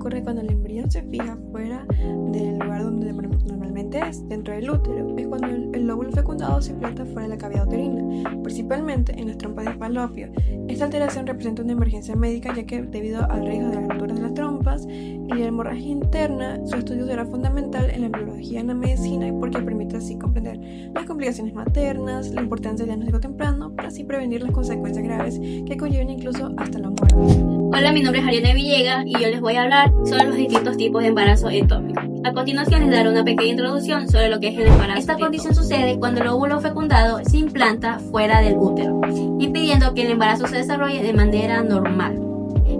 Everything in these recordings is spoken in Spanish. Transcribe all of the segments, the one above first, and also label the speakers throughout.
Speaker 1: ocurre cuando el embrión se fija fuera del lugar donde normalmente es, dentro del útero. Es cuando el óvulo fecundado se implanta fuera de la cavidad uterina, principalmente en las trompas de falopio. Esta alteración representa una emergencia médica, ya que debido al riesgo de las rupturas de las trompas y la hemorragia interna, su estudio será fundamental en la embriología y en la medicina, porque permite así comprender las complicaciones maternas, la importancia del diagnóstico temprano, para así prevenir las consecuencias graves que conlleven incluso hasta la muerte.
Speaker 2: Hola, mi nombre es Ariana Villegas y yo les voy a hablar sobre los distintos tipos de embarazo ectópico. A continuación les daré una pequeña introducción sobre lo que es el embarazo. Esta condición sucede cuando el óvulo fecundado se implanta fuera del útero, impidiendo que el embarazo se desarrolle de manera normal.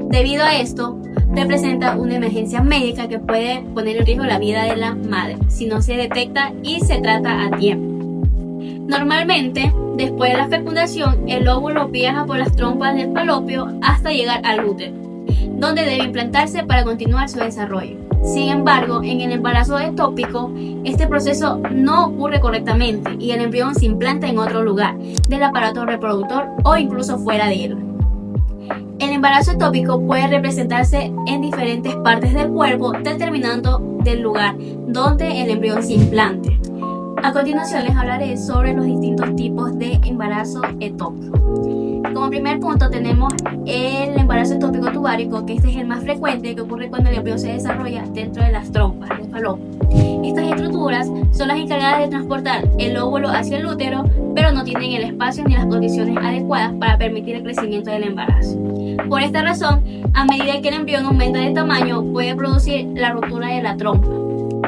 Speaker 2: Debido a esto, representa una emergencia médica que puede poner en riesgo la vida de la madre si no se detecta y se trata a tiempo. Normalmente, después de la fecundación, el óvulo viaja por las trompas del falopio hasta llegar al útero, donde debe implantarse para continuar su desarrollo. Sin embargo, en el embarazo ectópico, este proceso no ocurre correctamente y el embrión se implanta en otro lugar del aparato reproductor o incluso fuera de él. El embarazo ectópico puede representarse en diferentes partes del cuerpo, determinando del lugar donde el embrión se implante. A continuación les hablaré sobre los distintos tipos de embarazo ectópico. Como primer punto tenemos el embarazo ectópico tubárico, que este es el más frecuente, que ocurre cuando el embrión se desarrolla dentro de las trompas del falopio. Estas estructuras son las encargadas de transportar el óvulo hacia el útero, pero no tienen el espacio ni las condiciones adecuadas para permitir el crecimiento del embarazo. Por esta razón, a medida que el embrión aumenta de tamaño, puede producir la ruptura de la trompa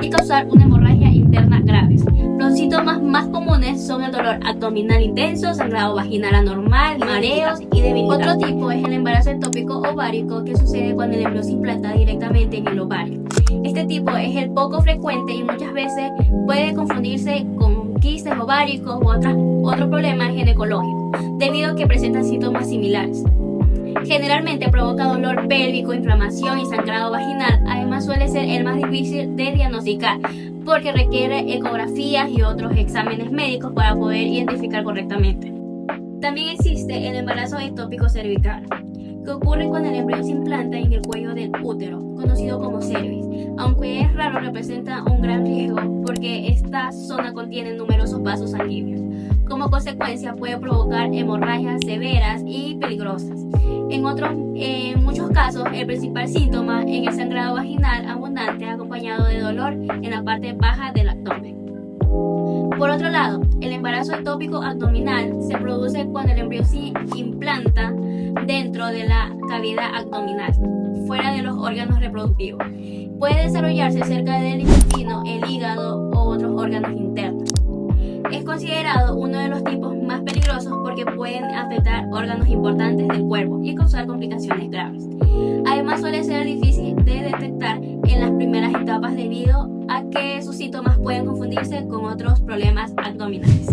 Speaker 2: y causar una hemorragia interna grave. Los síntomas más comunes son el dolor abdominal intenso, sangrado vaginal anormal, mareos y debilidad. Otro tipo es el embarazo ectópico ovárico, que sucede cuando el embrión se implanta directamente en el ovario. Este tipo es el poco frecuente y muchas veces puede confundirse con quistes ováricos u otros problemas ginecológicos, debido a que presentan síntomas similares. Generalmente provoca dolor pélvico, inflamación y sangrado vaginal. Además suele ser el más difícil de diagnosticar porque requiere ecografías y otros exámenes médicos para poder identificar correctamente. También existe el embarazo ectópico cervical, que ocurre cuando el embrión se implanta en el cuello del útero, conocido como cervix. Aunque es raro, representa un gran riesgo porque esta zona contiene numerosos vasos sanguíneos. Como consecuencia puede provocar hemorragias severas y peligrosas. En muchos casos, el principal síntoma es el sangrado vaginal abundante acompañado de dolor en la parte baja del abdomen. Por otro lado, el embarazo ectópico abdominal se produce cuando el embrión se implanta dentro de la cavidad abdominal, fuera de los órganos reproductivos. Puede desarrollarse cerca del intestino, el hígado u otros órganos internos. Es considerado uno de los tipos más peligrosos porque pueden afectar órganos importantes del cuerpo y causar complicaciones graves. Además suele ser difícil de detectar en las primeras etapas debido a que sus síntomas pueden confundirse con otros problemas abdominales.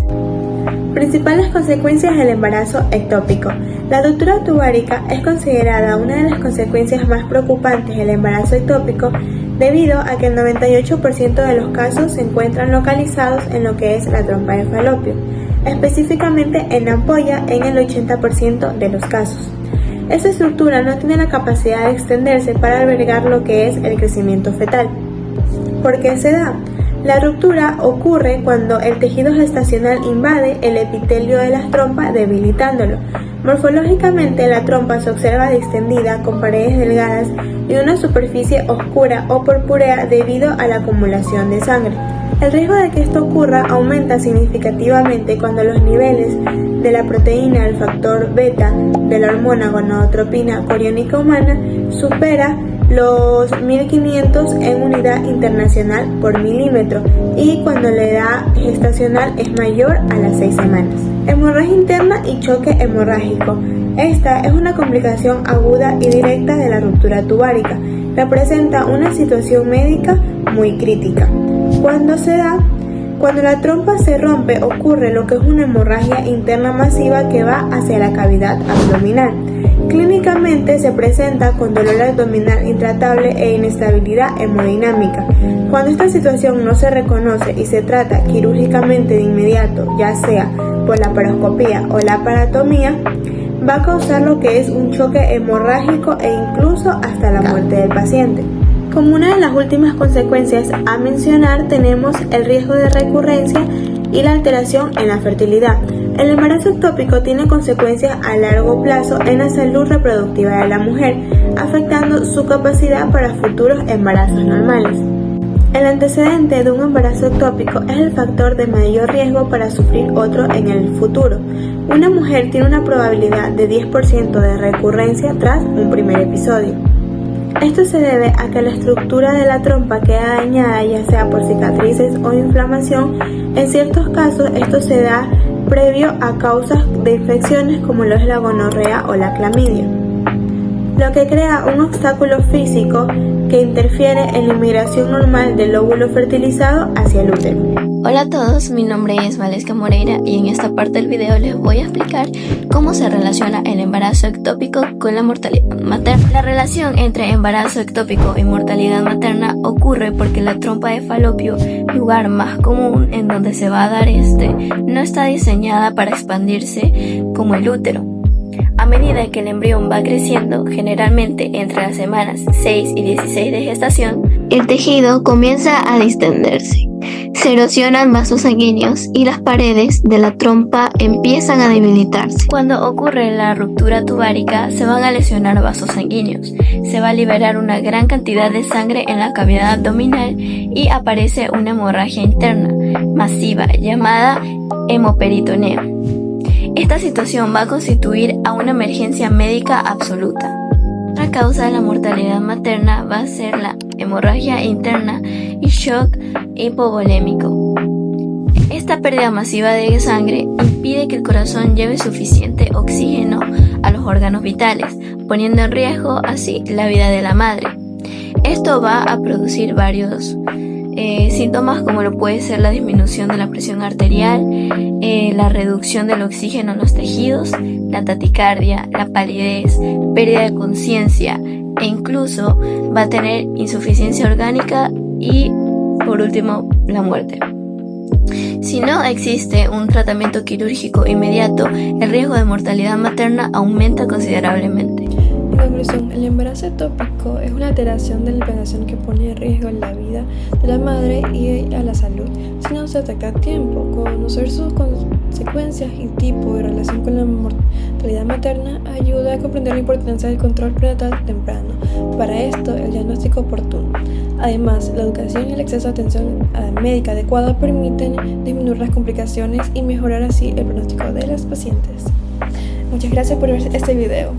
Speaker 3: Principales consecuencias del embarazo ectópico. La ruptura tubárica es considerada una de las consecuencias más preocupantes del embarazo ectópico debido a que el 98% de los casos se encuentran localizados en lo que es la trompa del falopio, específicamente en la ampolla en el 80% de los casos. Esta estructura no tiene la capacidad de extenderse para albergar lo que es el crecimiento fetal. ¿Por qué se da? La ruptura ocurre cuando el tejido gestacional invade el epitelio de la trompa, debilitándolo. Morfológicamente, la trompa se observa distendida con paredes delgadas y una superficie oscura o purpúrea debido a la acumulación de sangre. El riesgo de que esto ocurra aumenta significativamente cuando los niveles de la proteína del factor beta de la hormona gonadotropina coriónica humana supera los 1500 en unidad internacional por milímetro y cuando la edad gestacional es mayor a las 6 semanas. Hemorragia interna y choque hemorrágico. Esta es una complicación aguda y directa de la ruptura tubárica. Representa una situación médica muy crítica. Cuando se da, cuando la trompa se rompe, ocurre lo que es una hemorragia interna masiva que va hacia la cavidad abdominal. Clínicamente se presenta con dolor abdominal intratable e inestabilidad hemodinámica. Cuando esta situación no se reconoce y se trata quirúrgicamente de inmediato, ya sea por la laparoscopía o la laparotomía, va a causar lo que es un choque hemorrágico e incluso hasta la muerte del paciente. Como una de las últimas consecuencias a mencionar tenemos el riesgo de recurrencia y la alteración en la fertilidad. El embarazo ectópico tiene consecuencias a largo plazo en la salud reproductiva de la mujer, afectando su capacidad para futuros embarazos normales. El antecedente de un embarazo ectópico es el factor de mayor riesgo para sufrir otro en el futuro. Una mujer tiene una probabilidad de 10% de recurrencia tras un primer episodio. Esto se debe a que la estructura de la trompa queda dañada, ya sea por cicatrices o inflamación. En ciertos casos esto se da previo a causas de infecciones como lo es la gonorrea o la clamidia, lo que crea un obstáculo físico que interfiere en la migración normal del óvulo fertilizado hacia el útero.
Speaker 4: Hola a todos, mi nombre es Valesca Moreira y en esta parte del video les voy a explicar cómo se relaciona el embarazo ectópico con la mortalidad materna. La relación entre embarazo ectópico y mortalidad materna ocurre porque la trompa de falopio, lugar más común en donde se va a dar no está diseñada para expandirse como el útero. A medida que el embrión va creciendo, generalmente entre las semanas 6 y 16 de gestación, el tejido comienza a distenderse. Se erosionan vasos sanguíneos y las paredes de la trompa empiezan a debilitarse. Cuando ocurre la ruptura tubárica, se van a lesionar vasos sanguíneos. Se va a liberar una gran cantidad de sangre en la cavidad abdominal y aparece una hemorragia interna masiva llamada hemoperitoneo. Esta situación va a constituir a una emergencia médica absoluta. Otra causa de la mortalidad materna va a ser la hemorragia interna y shock hipovolémico. Esta pérdida masiva de sangre impide que el corazón lleve suficiente oxígeno a los órganos vitales, poniendo en riesgo así la vida de la madre. Esto va a producir varios síntomas como lo puede ser la disminución de la presión arterial, la reducción del oxígeno en los tejidos, la taticardia, la palidez, pérdida de conciencia e incluso va a tener insuficiencia orgánica y por último la muerte. Si no existe un tratamiento quirúrgico inmediato, el riesgo de mortalidad materna aumenta considerablemente.
Speaker 1: En conclusión, el embarazo ectópico es una alteración de la implantación que pone en riesgo la vida de la madre y a la salud si no se ataca a tiempo. Conocer sus consecuencias y tipo de relación con la mortalidad materna ayuda a comprender la importancia del control prenatal temprano. Para esto, el diagnóstico oportuno. Además, la educación y el acceso a atención médica adecuada permiten disminuir las complicaciones y mejorar así el pronóstico de las pacientes. Muchas gracias por ver este video.